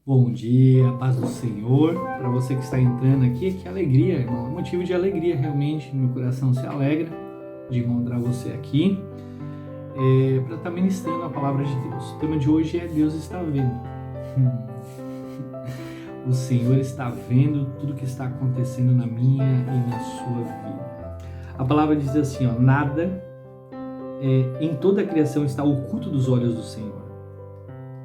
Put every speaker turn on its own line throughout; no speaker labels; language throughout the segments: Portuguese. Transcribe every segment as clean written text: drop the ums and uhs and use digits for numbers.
Bom dia, paz do Senhor. Para você que está entrando aqui, que alegria, irmão. É motivo de alegria, realmente. Meu coração se alegra de encontrar você aqui para estar ministrando a palavra de Deus. O tema de hoje é Deus está vendo. O Senhor está vendo tudo que está acontecendo na minha e na sua vida. A palavra diz assim, nada em toda a criação está oculto dos olhos do Senhor.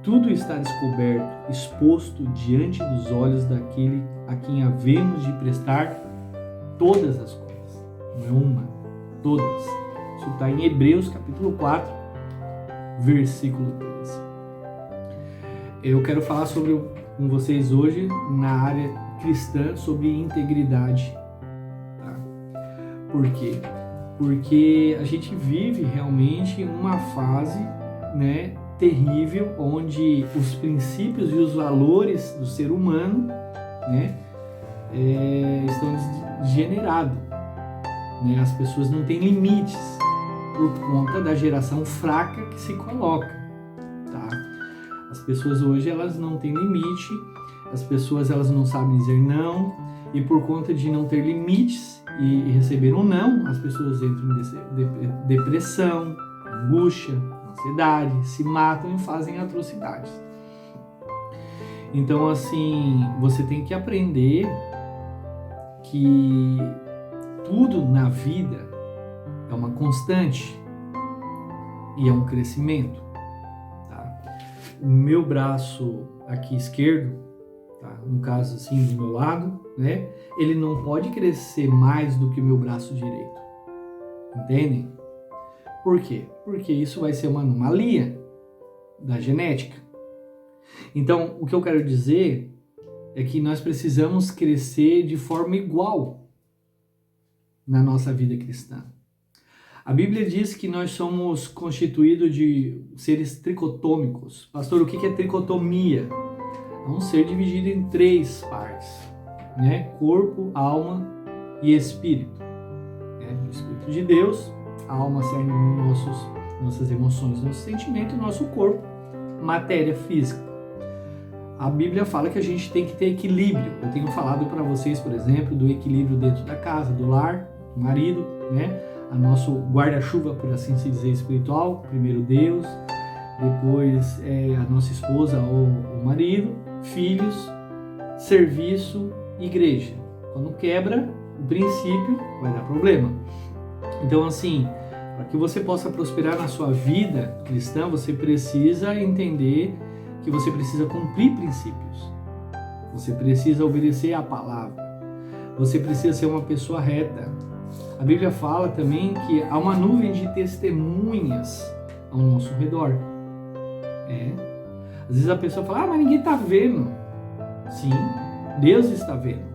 Tudo está descoberto, exposto diante dos olhos daquele a quem havemos de prestar todas as coisas. Não é uma, todas. Isso está em Hebreus capítulo 4, versículo 13. Eu quero falar com vocês hoje, na área cristã, sobre integridade. Tá? Por quê? Porque a gente vive realmente uma fase, terrível, onde os princípios e os valores do ser humano, estão degenerados. As pessoas não têm limites por conta da geração fraca que se coloca. Tá? As pessoas hoje elas não têm limite, as pessoas elas não sabem dizer não, e por conta de não ter limites e receber um não, as pessoas entram em depressão, angústia, ansiedade, se matam e fazem atrocidades. Então, assim, você tem que aprender que tudo na vida é uma constante e é um crescimento. Tá? O meu braço aqui esquerdo, tá? No caso assim do meu lado, ele não pode crescer mais do que o meu braço direito. Entendem? Por quê? Porque isso vai ser uma anomalia da genética. Então, o que eu quero dizer é que nós precisamos crescer de forma igual na nossa vida cristã. A Bíblia diz que nós somos constituídos de seres tricotômicos. Pastor, o que é tricotomia? É um ser dividido em 3 partes, Corpo, alma e espírito. O Espírito de Deus, a alma serve nossas emoções, nosso sentimento e nosso corpo, matéria física. A Bíblia fala que a gente tem que ter equilíbrio. Eu tenho falado para vocês, por exemplo, do equilíbrio dentro da casa, do lar, do marido, a nosso guarda-chuva, por assim se dizer, espiritual. Primeiro Deus, depois a nossa esposa ou o marido, filhos, serviço, igreja. Quando quebra o princípio, vai dar problema. Então, assim, para que você possa prosperar na sua vida cristã, você precisa entender que você precisa cumprir princípios. Você precisa obedecer à palavra. Você precisa ser uma pessoa reta. A Bíblia fala também que há uma nuvem de testemunhas ao nosso redor. Às vezes a pessoa fala, mas ninguém está vendo. Sim, Deus está vendo.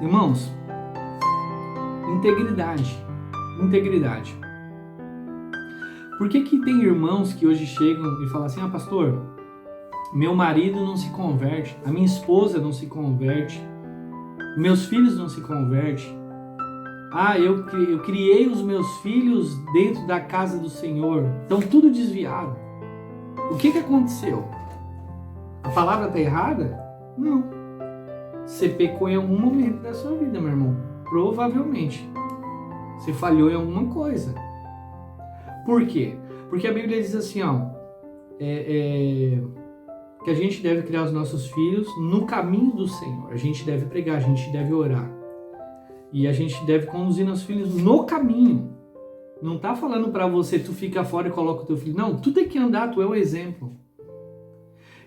Irmãos, integridade. Por que tem irmãos que hoje chegam e falam assim, pastor, meu marido não se converte, a minha esposa não se converte, meus filhos não se convertem, eu criei os meus filhos dentro da casa do Senhor, estão tudo desviado. O que aconteceu? A palavra está errada? Não. Você pecou em algum momento da sua vida, meu irmão. Provavelmente. Você falhou em alguma coisa. Por quê? Porque a Bíblia diz assim, que a gente deve criar os nossos filhos no caminho do Senhor. A gente deve pregar, a gente deve orar. E a gente deve conduzir nossos filhos no caminho. Não está falando para você, tu fica fora e coloca o teu filho. Não, tu tem que andar, tu é o exemplo.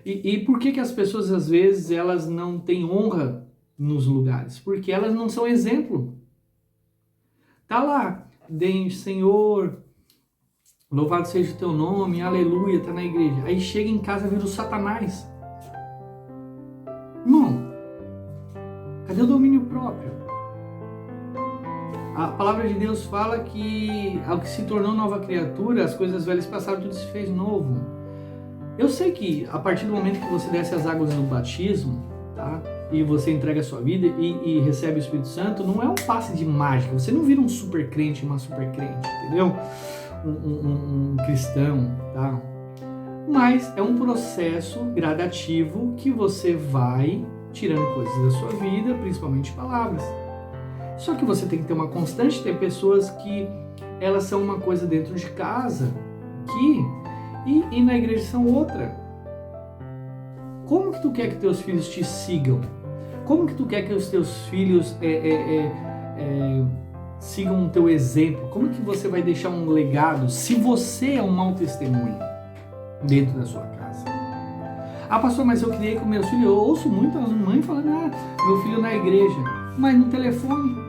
E por que as pessoas, às vezes, elas não têm honra nos lugares? Porque elas não são exemplo. Tá lá, Senhor, louvado seja o teu nome, aleluia, tá na igreja. Aí chega em casa, vira o Satanás. Irmão, cadê o domínio próprio? A palavra de Deus fala que ao que se tornou nova criatura, as coisas velhas passaram, tudo se fez novo. Eu sei que a partir do momento que você desce as águas do batismo, tá? E você entrega a sua vida e recebe o Espírito Santo, não é um passe de mágica. Você não vira um super crente, uma super crente, entendeu? Um cristão, tá? Mas é um processo gradativo que você vai tirando coisas da sua vida, principalmente palavras. Só que você tem que ter uma constante, ter pessoas que elas são uma coisa dentro de casa e na igreja são outra. Como que tu quer que teus filhos te sigam? Como que tu quer que os teus filhos sigam o teu exemplo? Como que você vai deixar um legado se você é um mau testemunho dentro da sua casa? Ah, pastor, mas eu queria que o meu filho... Eu ouço muito as mães falando, meu filho na igreja, mas no telefone.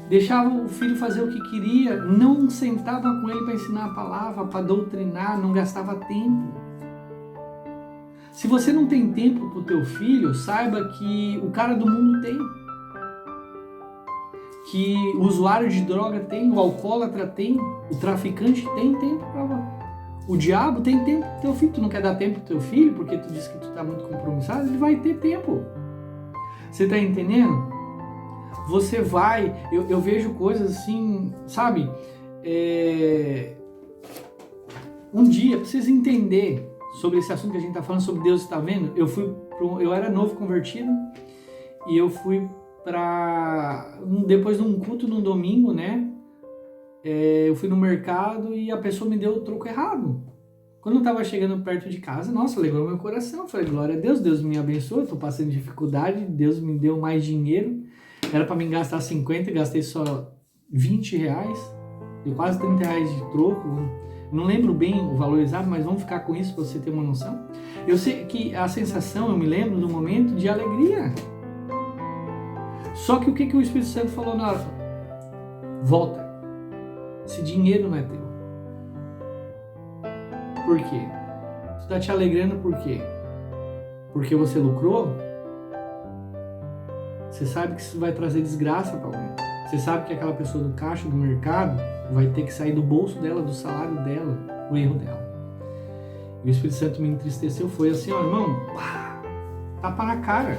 Deixava o filho fazer o que queria, não sentava com ele para ensinar a palavra, para doutrinar, não gastava tempo. Se você não tem tempo para o teu filho, saiba que o cara do mundo tem. Que o usuário de droga tem, o alcoólatra tem, o traficante tem tempo para... O diabo tem tempo pro teu filho. Tu não quer dar tempo pro teu filho porque tu disse que tu tá muito compromissado, ele vai ter tempo. Você tá entendendo? Você vai... Eu vejo coisas assim, sabe? Um dia, pra vocês entenderem sobre esse assunto que a gente tá falando, sobre Deus está vendo, eu era novo convertido e eu fui depois de um culto no domingo, né? Eu fui no mercado e a pessoa me deu o troco errado. Quando eu tava chegando perto de casa, nossa, alegrou meu coração. Eu falei, glória a Deus, Deus me abençoe, eu tô passando dificuldade, Deus me deu mais dinheiro. Era para mim gastar 50, gastei só 20 reais, deu quase 30 reais de troco. Não lembro bem o valor exato, mas vamos ficar com isso para você ter uma noção. Eu sei que a sensação, eu me lembro do momento de alegria. Só que o que o Espírito Santo falou na hora? Volta. Esse dinheiro não é teu. Por quê? Tu tá te alegrando por quê? Porque você lucrou? Você sabe que isso vai trazer desgraça para alguém. Você sabe que aquela pessoa do caixa do mercado vai ter que sair do bolso dela, do salário dela, o erro dela. E o Espírito Santo me entristeceu, foi assim, ó, irmão, pá, tapa na cara.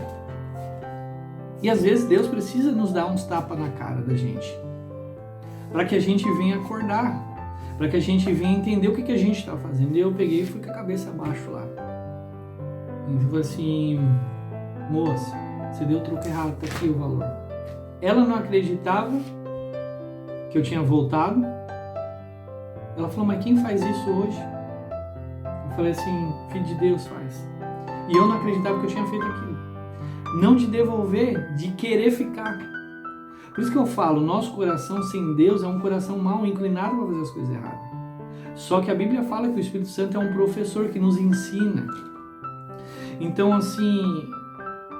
E às vezes Deus precisa nos dar uns tapas na cara da gente, para que a gente venha acordar, para que a gente venha entender o que a gente está fazendo. E eu peguei e fui com a cabeça abaixo lá. E falei assim, moça, você deu o troco errado, tá aqui o valor. Ela não acreditava que eu tinha voltado. Ela falou, mas quem faz isso hoje? Eu falei assim, filho de Deus faz. E eu não acreditava que eu tinha feito aquilo. Não de devolver, de querer ficar. Por isso que eu falo, nosso coração sem Deus é um coração mal inclinado para fazer as coisas erradas. Só que a Bíblia fala que o Espírito Santo é um professor que nos ensina. Então, assim,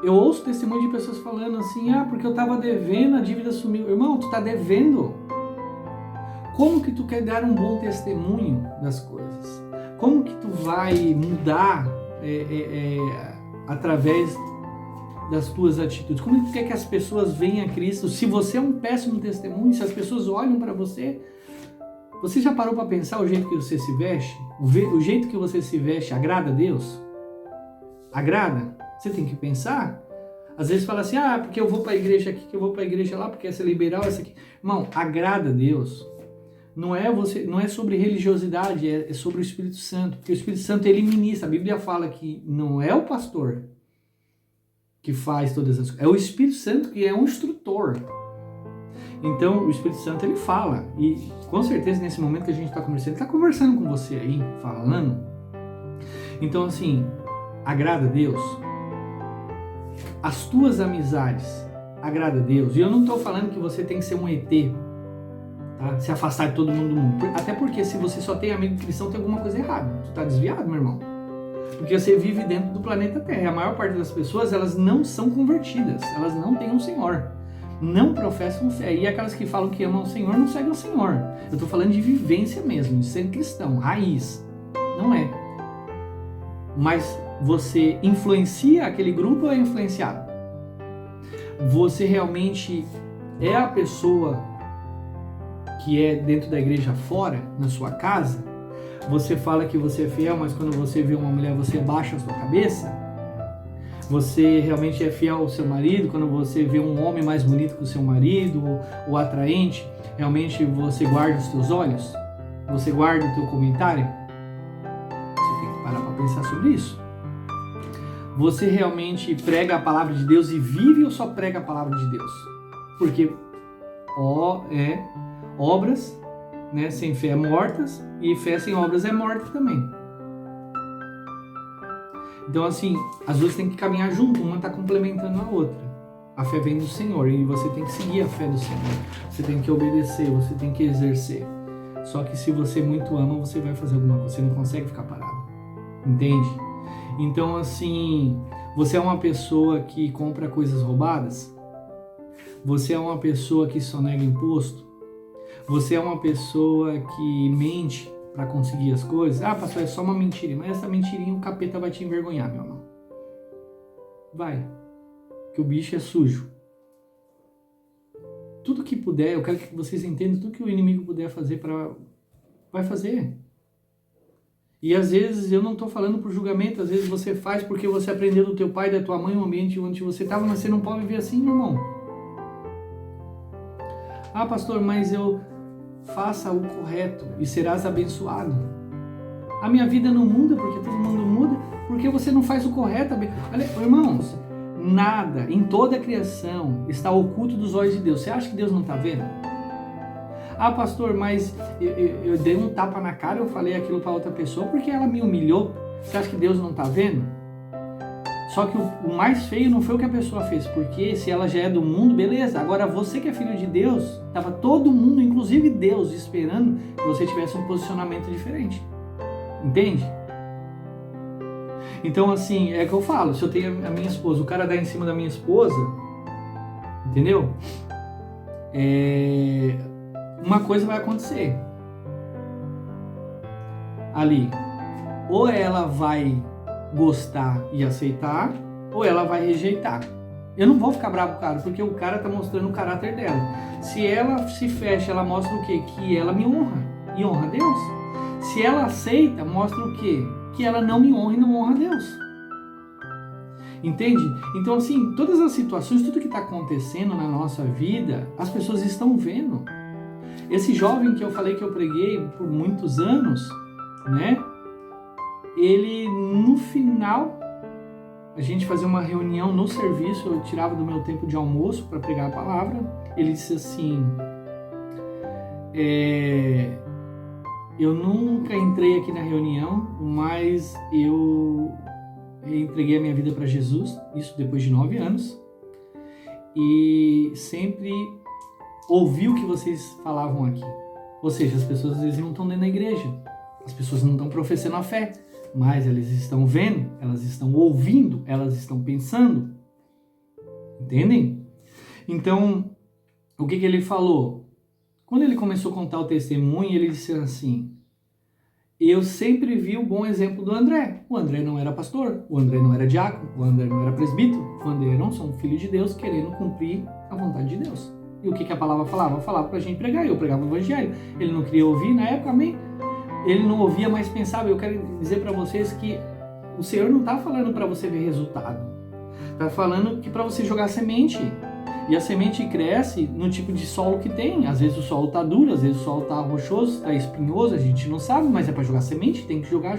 eu ouço testemunho de pessoas falando assim, porque eu estava devendo, a dívida sumiu. Irmão, tu está devendo. Como que tu quer dar um bom testemunho das coisas? Como que tu vai mudar através das tuas atitudes? Como que tu quer que as pessoas venham a Cristo? Se você é um péssimo testemunho, se as pessoas olham para você, você já parou para pensar o jeito que você se veste? O jeito que você se veste agrada a Deus? Agrada? Você tem que pensar. Às vezes fala assim, porque eu vou para a igreja aqui, que eu vou para a igreja lá, porque essa é liberal, essa aqui. Irmão, agrada a Deus. Não é sobre religiosidade, é sobre o Espírito Santo. Porque o Espírito Santo, ele ministra. A Bíblia fala que não é o pastor que faz todas as coisas. É o Espírito Santo que é um instrutor. Então, o Espírito Santo, ele fala. E, com certeza, nesse momento que a gente está conversando, ele está conversando com você aí, falando. Então, assim, agrada a Deus. As tuas amizades agrada a Deus. E eu não estou falando que você tem que ser um ET, tá? Se afastar de todo mundo do mundo. Até porque se você só tem amigo cristão, tem alguma coisa errada. Tu está desviado, meu irmão. Porque você vive dentro do planeta Terra. E a maior parte das pessoas, elas não são convertidas. Elas não têm um Senhor. Não professam fé. E aquelas que falam que amam o Senhor, não seguem o Senhor. Eu estou falando de vivência mesmo, de ser cristão, raiz. Não é. Mas você influencia aquele grupo ou é influenciado? Você realmente é a pessoa que é dentro da igreja fora, na sua casa? Você fala que você é fiel, mas quando você vê uma mulher, você baixa a sua cabeça? Você realmente é fiel ao seu marido? Quando você vê um homem mais bonito que o seu marido, ou atraente, realmente você guarda os teus olhos? Você guarda o teu comentário? Você tem pensar sobre isso. Você realmente prega a palavra de Deus e vive ou só prega a palavra de Deus? Porque obras, né, sem fé é mortas, e fé sem obras é morta também. Então, assim, as duas têm que caminhar junto, uma está complementando a outra. A fé vem do Senhor e você tem que seguir a fé do Senhor. Você tem que obedecer, você tem que exercer. Só que se você muito ama, você vai fazer alguma coisa, você não consegue ficar parado. Entende? Então, assim, você é uma pessoa que compra coisas roubadas? Você é uma pessoa que sonega imposto? Você é uma pessoa que mente para conseguir as coisas? Ah, pastor, é só uma mentira. Mas essa mentirinha o capeta vai te envergonhar, meu irmão. Vai. Que o bicho é sujo. Tudo que puder, eu quero que vocês entendam, tudo que o inimigo puder fazer vai fazer. E às vezes eu não estou falando por julgamento, às vezes você faz porque você aprendeu do teu pai, da tua mãe, o ambiente onde você estava, mas você não pode viver assim, meu irmão. Ah, pastor, mas eu faça o correto e serás abençoado. A minha vida não muda porque todo mundo muda, porque você não faz o correto. Olha, irmãos, nada em toda a criação está oculto dos olhos de Deus. Você acha que Deus não está vendo? Ah, pastor, mas eu dei um tapa na cara, eu falei aquilo para outra pessoa porque ela me humilhou. Você acha que Deus não está vendo? Só que o mais feio não foi o que a pessoa fez, porque se ela já é do mundo, beleza. Agora você que é filho de Deus, estava todo mundo, inclusive Deus, esperando que você tivesse um posicionamento diferente. Entende? Então, assim, é que eu falo, se eu tenho a minha esposa, o cara dá em cima da minha esposa, entendeu? Uma coisa vai acontecer. Ali, ou ela vai gostar e aceitar, ou ela vai rejeitar. Eu não vou ficar bravo com o cara, porque o cara tá mostrando o caráter dela. Se ela se fecha, ela mostra o quê? Que ela me honra, e honra a Deus. Se ela aceita, mostra o quê? Que ela não me honra e não honra a Deus. Entende? Então, assim, todas as situações, tudo que está acontecendo na nossa vida, as pessoas estão vendo. Esse jovem que eu falei que eu preguei por muitos anos, né? Ele, no final, a gente fazia uma reunião no serviço, eu tirava do meu tempo de almoço para pregar a palavra. Ele disse assim, eu nunca entrei aqui na reunião, mas eu entreguei a minha vida para Jesus, isso depois de 9 anos, e sempre ouvi o que vocês falavam aqui. Ou seja, as pessoas às vezes não estão dentro da igreja, as pessoas não estão professando a fé, mas elas estão vendo, elas estão ouvindo, elas estão pensando. Entendem? Então, o que ele falou? Quando ele começou a contar o testemunho, ele disse assim, eu sempre vi o bom exemplo do André. O André não era pastor, o André não era diácono, o André não era presbítero, o André era um filho de Deus querendo cumprir a vontade de Deus. E o que a palavra falava? Falava pra gente pregar, eu pregava o evangelho. Ele não queria ouvir, na época, amém? Ele não ouvia, mas pensava. Eu quero dizer para vocês que o Senhor não está falando para você ver resultado. Está falando que para você jogar semente. E a semente cresce no tipo de solo que tem. Às vezes o solo está duro, às vezes o solo está rochoso, está espinhoso, a gente não sabe, mas é para jogar semente, tem que jogar.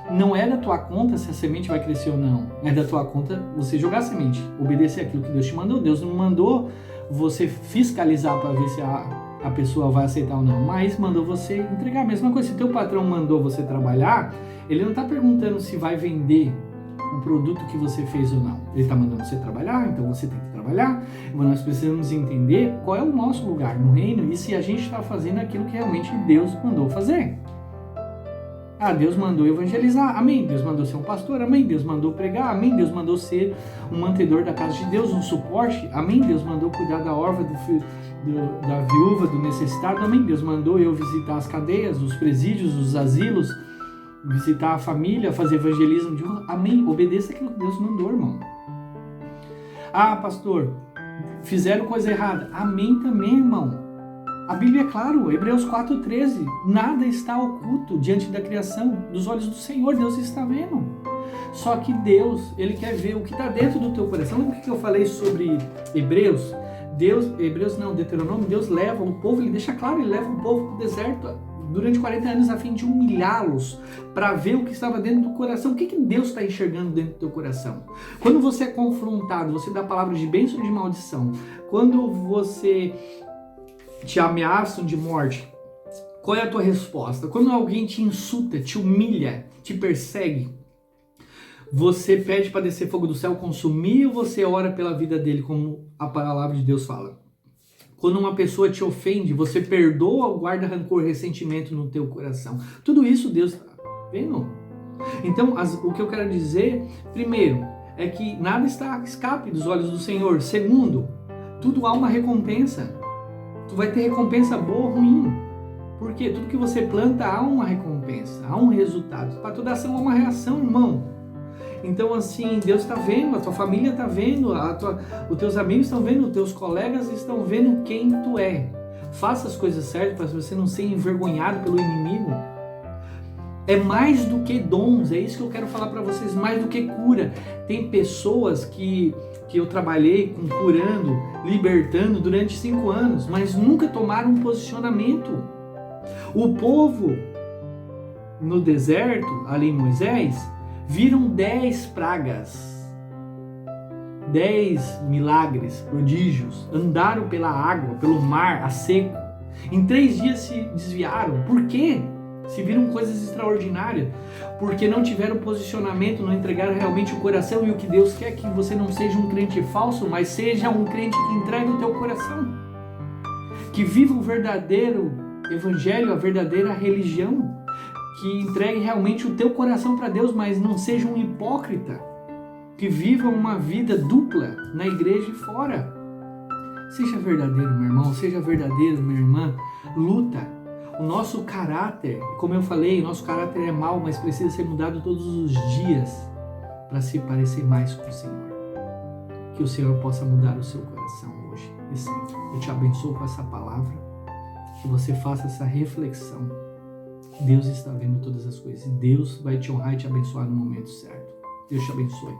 Não é da tua conta se a semente vai crescer ou não. É da tua conta você jogar semente, obedecer aquilo que Deus te mandou. Deus não mandou você fiscalizar para ver se a pessoa vai aceitar ou não, mas mandou você entregar. A mesma coisa, se teu patrão mandou você trabalhar, ele não está perguntando se vai vender o produto que você fez ou não. Ele está mandando você trabalhar, então você tem que trabalhar. Mas nós precisamos entender qual é o nosso lugar no reino e se a gente está fazendo aquilo que realmente Deus mandou fazer. Ah, Deus mandou evangelizar, amém. Deus mandou ser um pastor, amém. Deus mandou pregar, amém. Deus mandou ser um mantedor da casa de Deus, um suporte, amém. Deus mandou cuidar da órfã, da viúva, do necessitado, amém. Deus mandou eu visitar as cadeias, os presídios, os asilos, visitar a família, fazer evangelismo de rua, amém. Obedeça aquilo que Deus mandou, irmão. Ah, pastor, fizeram coisa errada, amém também, irmão. A Bíblia é claro, Hebreus 4,13, nada está oculto diante da criação, dos olhos do Senhor, Deus está vendo. Só que Deus, Ele quer ver o que está dentro do teu coração. Lembra o que eu falei sobre Deuteronômio, Deus leva o povo, Ele deixa claro, Ele leva o povo para o deserto durante 40 anos a fim de humilhá-los, para ver o que estava dentro do coração. O que Deus está enxergando dentro do teu coração? Quando você é confrontado, você dá palavras de bênção ou de maldição? Quando você te ameaçam de morte, qual é a tua resposta? Quando alguém te insulta, te humilha, te persegue, você pede para descer fogo do céu, consumir, ou você ora pela vida dele, como a palavra de Deus fala? Quando uma pessoa te ofende, você perdoa ou guarda rancor, ressentimento no teu coração? Tudo isso Deus está vendo. Então, o que eu quero dizer, primeiro, é que nada está a escape dos olhos do Senhor. Segundo, tudo há uma recompensa. Tu vai ter recompensa boa ou ruim. Porque tudo que você planta há uma recompensa, há um resultado. Para toda ação há uma reação, irmão. Então, assim, Deus está vendo, a tua família está vendo, os teus amigos estão vendo, os teus colegas estão vendo quem tu é. Faça as coisas certas para você não ser envergonhado pelo inimigo. É mais do que dons, é isso que eu quero falar para vocês, mais do que cura. Tem pessoas que eu trabalhei curando, libertando durante 5 anos, mas nunca tomaram um posicionamento. O povo no deserto, ali em Moisés, viram 10 pragas, 10 milagres, prodígios, andaram pela água, pelo mar, a seco. Em 3 dias se desviaram. Por quê? Se viram coisas extraordinárias. Porque não tiveram posicionamento, não entregaram realmente o coração. E o que Deus quer é que você não seja um crente falso, mas seja um crente que entregue o teu coração. Que viva o verdadeiro evangelho, a verdadeira religião. Que entregue realmente o teu coração para Deus, mas não seja um hipócrita, que viva uma vida dupla na igreja e fora. Seja verdadeiro, meu irmão, seja verdadeiro, minha irmã, luta. O nosso caráter, como eu falei, o nosso caráter é mau, mas precisa ser mudado todos os dias para se parecer mais com o Senhor. Que o Senhor possa mudar o seu coração hoje e sempre. Eu te abençoo com essa palavra, que você faça essa reflexão. Deus está vendo todas as coisas e Deus vai te honrar e te abençoar no momento certo. Deus te abençoe.